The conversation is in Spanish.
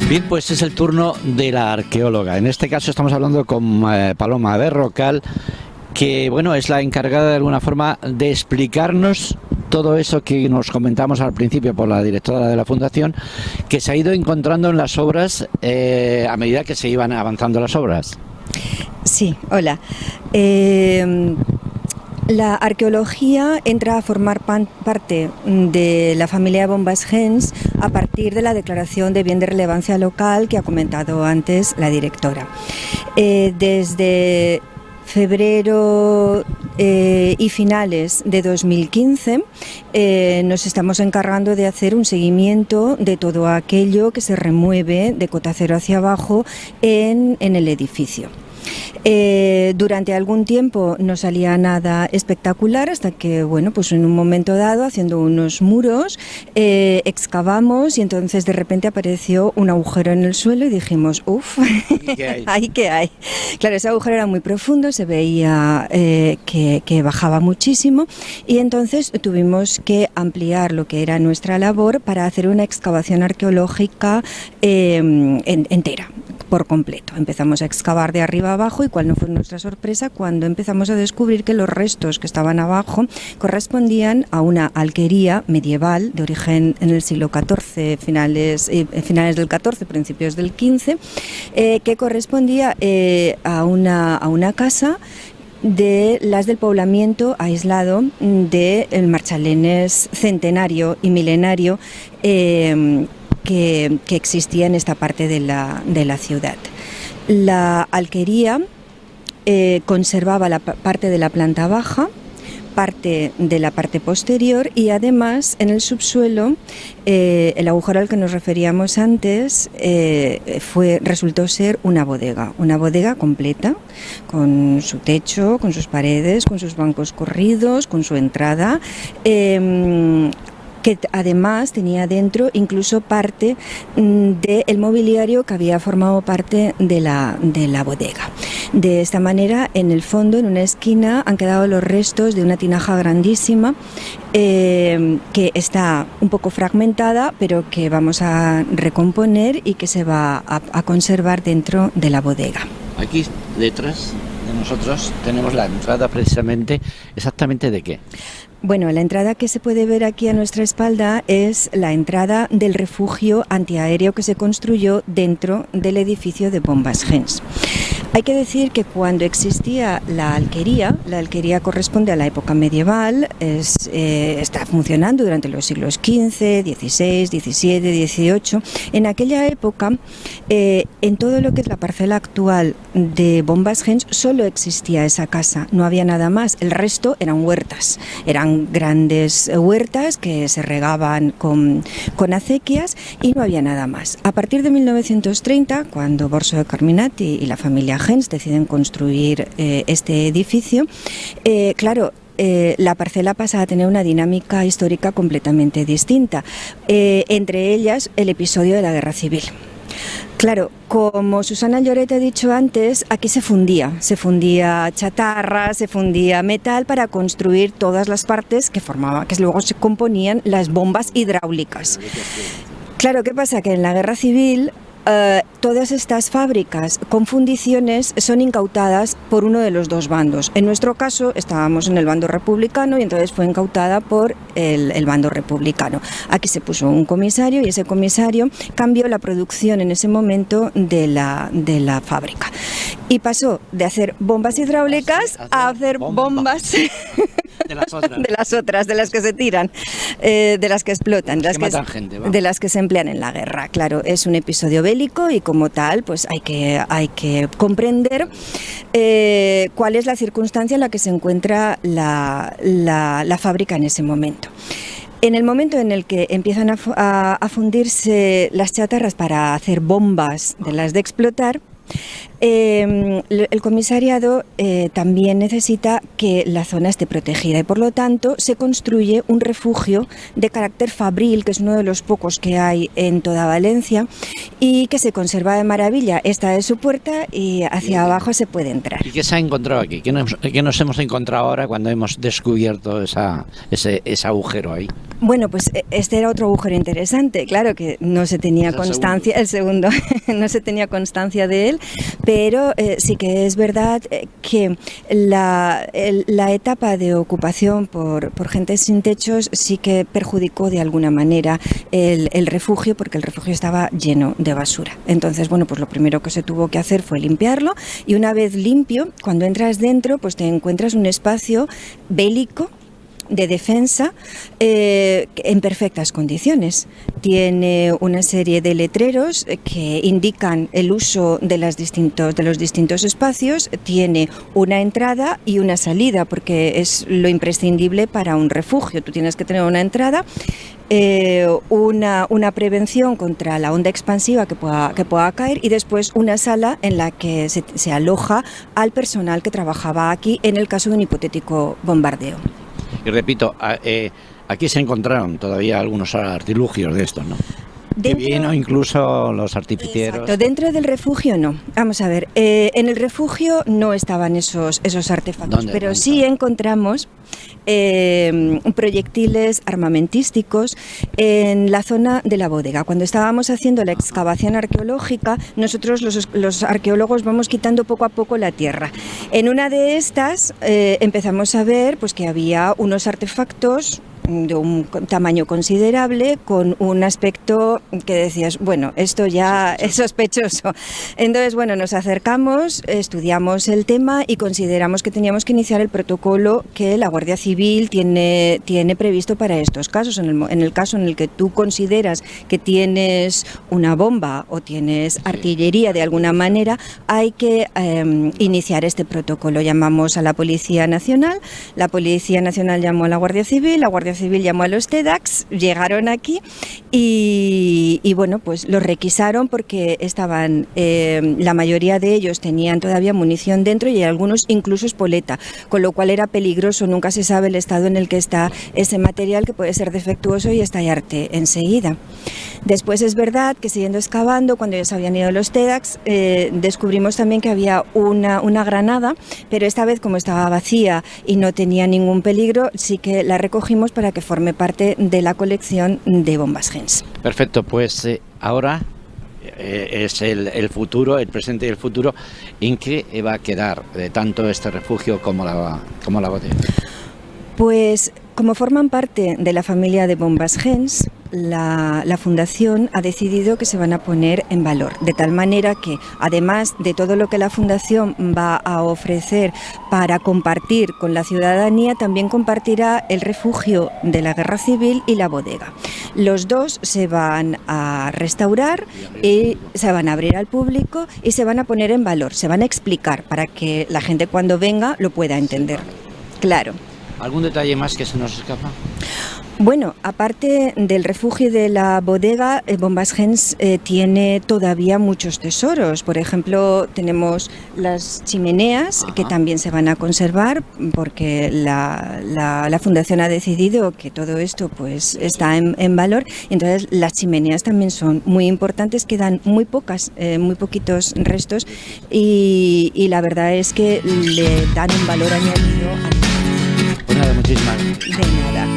Bien, pues es el turno de la arqueóloga. En este caso estamos hablando con Paloma Berrocal, que bueno, es la encargada de alguna forma de explicarnos todo eso que nos comentamos al principio por la directora de la Fundación, que se ha ido encontrando en las obras a medida que se iban avanzando las obras. Sí, hola. La arqueología entra a formar parte de la familia de Bombas-Gens a partir de la declaración de bien de relevancia local que ha comentado antes la directora. Desde febrero y finales de 2015 nos estamos encargando de hacer un seguimiento de todo aquello que se remueve de cota cero hacia abajo en el edificio. Durante algún tiempo no salía nada espectacular hasta que, bueno, pues en un momento dado, haciendo unos muros, excavamos y entonces de repente apareció un agujero en el suelo y dijimos, uff, ¿ahí qué hay? Claro, ese agujero era muy profundo, se veía que bajaba muchísimo y entonces tuvimos que ampliar lo que era nuestra labor para hacer una excavación arqueológica entera, por completo. Empezamos a excavar de arriba abajo y cuál no fue nuestra sorpresa cuando empezamos a descubrir que los restos que estaban abajo correspondían a una alquería medieval de origen en el siglo XIV, finales del XIV, principios del XV, que correspondía a una casa de las del poblamiento aislado del Marchalenes centenario y milenario que existía en esta parte de la ciudad. La alquería conservaba la parte de la planta baja, parte de la parte posterior y además en el subsuelo el agujero al que nos referíamos antes resultó ser una bodega completa con su techo, con sus paredes, con sus bancos corridos, con su entrada, que además tenía dentro incluso parte del mobiliario que había formado parte de la bodega. De esta manera, en el fondo, en una esquina, han quedado los restos de una tinaja grandísima que está un poco fragmentada, pero que vamos a recomponer y que se va a conservar dentro de la bodega. Aquí detrás de nosotros tenemos la entrada precisamente, ¿exactamente de qué? Bueno, la entrada que se puede ver aquí a nuestra espalda es la entrada del refugio antiaéreo que se construyó dentro del edificio de Bombas-Gens. Hay que decir que cuando existía la alquería corresponde a la época medieval, está funcionando durante los siglos XV, XVI, XVII, XVIII. En aquella época, en todo lo que es la parcela actual de Bombas-Gens, solo existía esa casa, no había nada más. El resto eran huertas, eran grandes huertas que se regaban con acequias y no había nada más. A partir de 1930, cuando Borso de Carminati y la familia Gens deciden construir este edificio, la parcela pasa a tener una dinámica histórica completamente distinta, entre ellas el episodio de la Guerra Civil. Claro, como Susana Lloret ha dicho antes, aquí se fundía chatarra, se fundía metal para construir todas las partes que luego se componían las bombas hidráulicas. Claro, ¿qué pasa? Que en la Guerra Civil todas estas fábricas con fundiciones son incautadas por uno de los dos bandos. En nuestro caso estábamos en el bando republicano y entonces fue incautada por el bando republicano. Aquí se puso un comisario y ese comisario cambió la producción en ese momento de la fábrica. Y pasó de hacer bombas hidráulicas a hacer bombas de las otras, de las que se tiran, de las que explotan, de las que se emplean en la guerra. Claro, es un episodio bélico y como tal, pues hay que comprender cuál es la circunstancia en la que se encuentra la fábrica en ese momento. En el momento en el que empiezan a fundirse las chatarras para hacer bombas de las de explotar, el comisariado también necesita que la zona esté protegida y por lo tanto se construye un refugio de carácter fabril, que es uno de los pocos que hay en toda Valencia y que se conserva de maravilla. Esta es su puerta y hacia abajo se puede entrar. ¿Y qué se ha encontrado aquí? ¿Qué nos hemos encontrado ahora cuando hemos descubierto ese agujero ahí? Bueno, pues este era otro agujero interesante, claro que no se tenía constancia, el segundo no se tenía constancia de él, pero sí que es verdad que la etapa de ocupación por gente sin techos sí que perjudicó de alguna manera el refugio, porque el refugio estaba lleno de basura. Entonces, bueno, pues lo primero que se tuvo que hacer fue limpiarlo, y una vez limpio, cuando entras dentro, pues te encuentras un espacio bélico de defensa en perfectas condiciones. Tiene una serie de letreros que indican el uso de los distintos espacios. Tiene una entrada y una salida, porque es lo imprescindible para un refugio. Tú tienes que tener una entrada, una prevención contra la onda expansiva que pueda caer, y después una sala en la que se aloja al personal que trabajaba aquí en el caso de un hipotético bombardeo. Y repito, aquí se encontraron todavía algunos artilugios de estos, ¿no? Que vino incluso los artificieros. Exacto, dentro del refugio no. Vamos a ver, en el refugio no estaban esos artefactos, pero sí encontramos proyectiles armamentísticos en la zona de la bodega. Cuando estábamos haciendo la excavación arqueológica, nosotros los arqueólogos vamos quitando poco a poco la tierra. En una de estas empezamos a ver pues que había unos artefactos de un tamaño considerable, con un aspecto que decías, bueno, esto ya es sospechoso. Entonces, bueno, nos acercamos, estudiamos el tema y consideramos que teníamos que iniciar el protocolo que la Guardia Civil tiene previsto para estos casos. En el caso en el que tú consideras que tienes una bomba o tienes artillería de alguna manera, hay que iniciar este protocolo. Llamamos a la Policía Nacional llamó a la Guardia Civil llamó a los TEDx, llegaron aquí y bueno, pues los requisaron porque estaban, la mayoría de ellos tenían todavía munición dentro y algunos incluso espoleta, con lo cual era peligroso. Nunca se sabe el estado en el que está ese material, que puede ser defectuoso y estallarte enseguida. Después es verdad que siguiendo excavando, cuando ya se habían ido los TEDx, descubrimos también que había una granada, pero esta vez, como estaba vacía y no tenía ningún peligro, sí que la recogimos para que forme parte de la colección de bombas Gens. Perfecto, pues ahora es el futuro, el presente y el futuro. ¿En qué va a quedar tanto este refugio como la bodega? Pues como forman parte de la familia de bombas Gens, la Fundación ha decidido que se van a poner en valor, de tal manera que, además de todo lo que la Fundación va a ofrecer para compartir con la ciudadanía, también compartirá el refugio de la Guerra Civil y la bodega. Los dos se van a restaurar y se van a abrir al público y se van a poner en valor, se van a explicar para que la gente cuando venga lo pueda entender. Claro. ¿Algún detalle más que se nos escapa? Bueno, aparte del refugio de la bodega, Bombas Gens tiene todavía muchos tesoros. Por ejemplo, tenemos las chimeneas, que también se van a conservar, porque la Fundación ha decidido que todo esto pues está en valor. Entonces, las chimeneas también son muy importantes, quedan muy poquitos restos, y la verdad es que le dan un valor añadido a... Pues nada, muchísimas gracias. De nada.